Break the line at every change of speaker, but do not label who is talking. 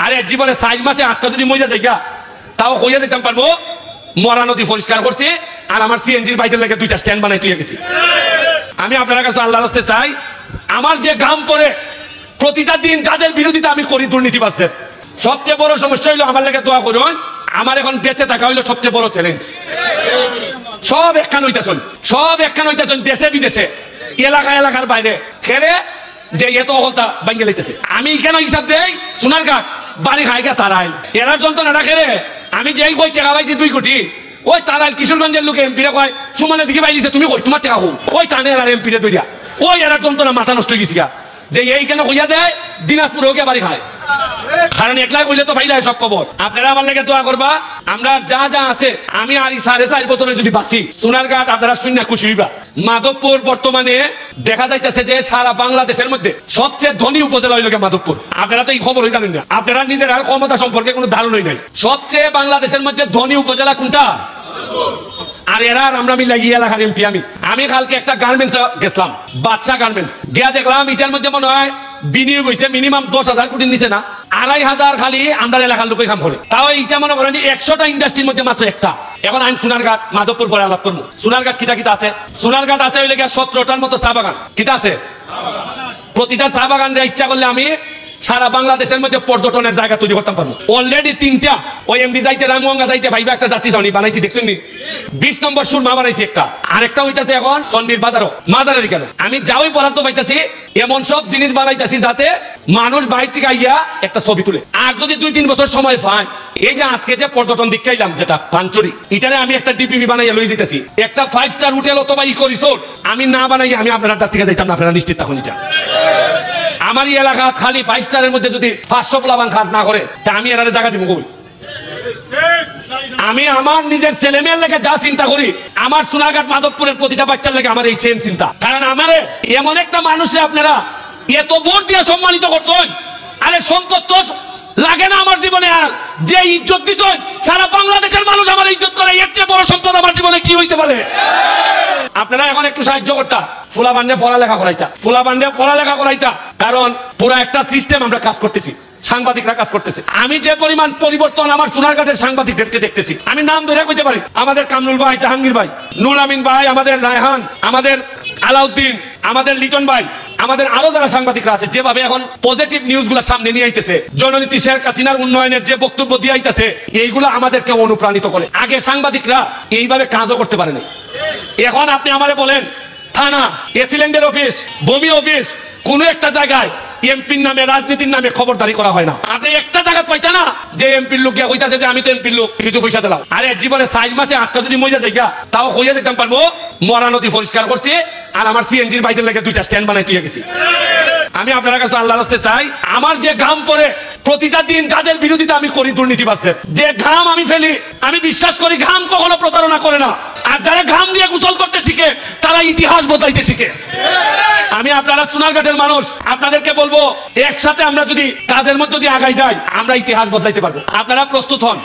আরে জীবনে 4 মাসে আজকে যদি মইরা যাইগা তাও কইয়া যেতাম পারবো মরা নদী পরিষ্কার করছি আর আমার সিএনজির বাইকের লেগে 2টা স্ট্যান্ড বানাই তুই গেছি। আমি আপনার কাছে আল্লাহর রাস্তায় চাই, আমার যে ঘাম পড়ে প্রতিটা দিন যাদের বিরোধিতা আমি করি দুর্নীতিবাজদের, সবচেয়ে বড় সমস্যা হইলো আমার লেগে দোয়া করুন। আমার এখন বেঁচে থাকা হইলো সবচেয়ে বড় চ্যালেঞ্জ। সব একখান হইতেছেন দেশে বিদেশে, এলাকার বাইরে খেলে যে এত অহলতা ভাঙ্গে লইতেছে। আমি কেন হিসাব দেই, সোনারঘাট বাড়ি খাইকা তারাইল এরার যন্ত্রণাটা খেলে আমি যেই কই টাকা পাইছি 2 কোটি, ওই তারাইল কিশোরগঞ্জের লোকে এমপিরে কয় সুমানের দিকে পাইলিছে তুমি কই তোমার টাকা হোক, ওই টানে আর এমপিরে দইয়া ওই এরার যন্ত্রণা মাথা নষ্ট হয়ে গেছি যে এই কেন কইয়া দেয় দিনাজপুর হোক বাড়ি খায়। কারণ একলা কইলে তো ফাইলা সব খবর। আপনারা আমার লেগে দোয়া করবা, আমরা যা যা আছে আমি আর 4.5 বছরে যদি বাঁচি সোনারঘাট আপনারা শূন্য খুশি হইবা। মাধবপুর বর্তমানে দেখা যাইতেছে যে সারা বাংলাদেশের মধ্যে সবচেয়ে ধনী উপজেলা হইল মাধবপুর। আপনারা তো এই খবরই জানেন না, আপনারা নিজের আর ক্ষমতা সম্পর্কে কোনো ধারণাই নাই। সবচেয়ে বাংলাদেশের মধ্যে ধনী উপজেলা কোনটা? আর এরা আমরা মিলাই এলাকার এমপি। আমি কালকে একটা গার্মেন্টস গেছিলাম, বাচ্চা গার্মেন্টস গিয়া দেখলাম এটার মধ্যে মনে হয় বিনিয়োগ হয়েছে মিনিমাম 10,000 কোটির নিচে না, 2,500 খালি আমরা এলাকার লোকই কাম করে। তাও এইটা মনে করেন 100টা ইন্ডাস্ট্রির মধ্যে মাত্র একটা। এখন আমি সোনারঘাট মাধবপুর পরে আলাপ করবো। সোনারঘাট কিটা আছে? সোনারঘাট আছে ওই লেগে 17টার মতো চা বাগান। কিটা আছে? প্রতিটা চা বাগান ইচ্ছা করলে আমি সারা বাংলাদেশের মধ্যে পর্যটনের জায়গা তৈরি করতে পারবো। অলরেডি 3টা ওই এমডি যাইতে রামগঙ্গা যাইতে ভাইবা একটা যাত্রী ছাউনি বানাইছি, দেখছেন নি? 20 নম্বর সুরমা বানাইছি একটা, আরেকটা হইতাছে এখন সন্ডির বাজারও মাজারের কেন আমি যাওই বরাদ্দ পাইতাছি। এমন সব জিনিস বানাইতাছি যাতে মানুষ বাইরে থেকে আইয়া একটা ছবি তুলে। আর যদি 2-3 বছর সময় পায়, এই যে আজকে যে পর্যটন দিকাইলাম যেটা পাঞ্চরি, এটারে আমি একটা ডিপিবি বানাইয়া লই যেতেছি, একটা 5 স্টার হোটেল অথবা ইকো রিসোর্ট আমি না বানাই আমি আপনার তার থেকে যাইতাম না, আপনারা নিশ্চিত থাকুন। এটা আমার এলাকা খালি 5 স্টারের মধ্যে যদি 500 প্লাবান কাজ না করে তা আমি এর জায়গা দিব কই? আমি আমার নিজের ছেলে মেয়ের লেগে যা চিন্তা করি, আমার সোনারঘাট মাধবপুরের প্রতিটা বাচ্চার লেগে আমার এই সেম চিন্তা। কারণ আমারে এমন একটা মানুষে আপনারা এত ভোট দিয়ে সম্মানিত করছেন, আরে সম্পদ তো লাগে না আমার জীবনে। আর যে ইজ্জত দিচ্ছেন সারা বাংলাদেশের মানুষ আমার ইজ্জত করে, এর চেয়ে বড় সম্পদ আমার জীবনে কি হইতে পারে? আপনারা এখন একটু সাহায্য করতা, ফুলা বান্ডে পড়ালেখা করাইতা। কারণ পুরো একটা সিস্টেম আমরা কাজ করতেছি, সাংবাদিকরা কাজ করতেছে। আমি যে পরিমাণ পরিবর্তন আমার সোনারঘাটের সাংবাদিকদেরকে দেখতেছি, আমি নাম ধরে কইতে পারি। আমাদের কামরুল ভাই, জাহাঙ্গীর ভাই, নুর আমিন ভাই, আমাদের রায়হান, আমাদের আলাউদ্দিন, আমাদের লিটন ভাই, আমাদের আরো যারা সাংবাদিকরা আছে, যেভাবে এখন পজিটিভ নিউজ গুলা সামনে নিয়ে আইতেছে, জননীতি শেখ হাসিনার উন্নয়নের যে বক্তব্য দিয়ে আইতেছে, এইগুলা আমাদেরকে অনুপ্রাণিত করে। আগে সাংবাদিকরা এইভাবে কাজও করতে পারে না। এখন আপনি আমারে বলেন, থানা, এসিলেন্ডের অফিস, ভূমি অফিস, কোন একটা জায়গায় এমপির নামে রাজনীতির নামে খবরদারি করা হয় না। আপনি একটা জায়গা পাইতা না যে এমপির লোক গিয়া কইতাছে যে আমি তো এমপির লোক, কিছু পয়সা দিলাম। আরে জীবনে 4 মাসে আজকে যদি মইরা যাইগা তাও কইয়া যেতাম পারবো মরা নদী পরিষ্কার করছি আর আমার সিএনজির বাইকের লেগে 2টা স্ট্যান্ড বানাই তুই গেছি। আমি আপনার কাছে আল্লাহর রাস্তায় চাই, আমার যে ঘাম পড়ে প্রতিটা দিন যাদের বিরোধিতা আমি করি দুর্নীতিবাজদের, যে ঘাম আমি ফেলি, আমি বিশ্বাস করি ঘাম কখনো প্রতারণা করে না। আর যারা ঘাম দিয়ে গোসল করতে শিখে তারা ইতিহাস বদলাইতে শিখে। আমি আপনারা সোনারঘাটের মানুষ, আপনাদেরকে বলবো একসাথে আমরা যদি কাজের মধ্যে দিয়ে আগাই যাই আমরা ইতিহাস বদলাইতে পারবো। আপনারা প্রস্তুত হন।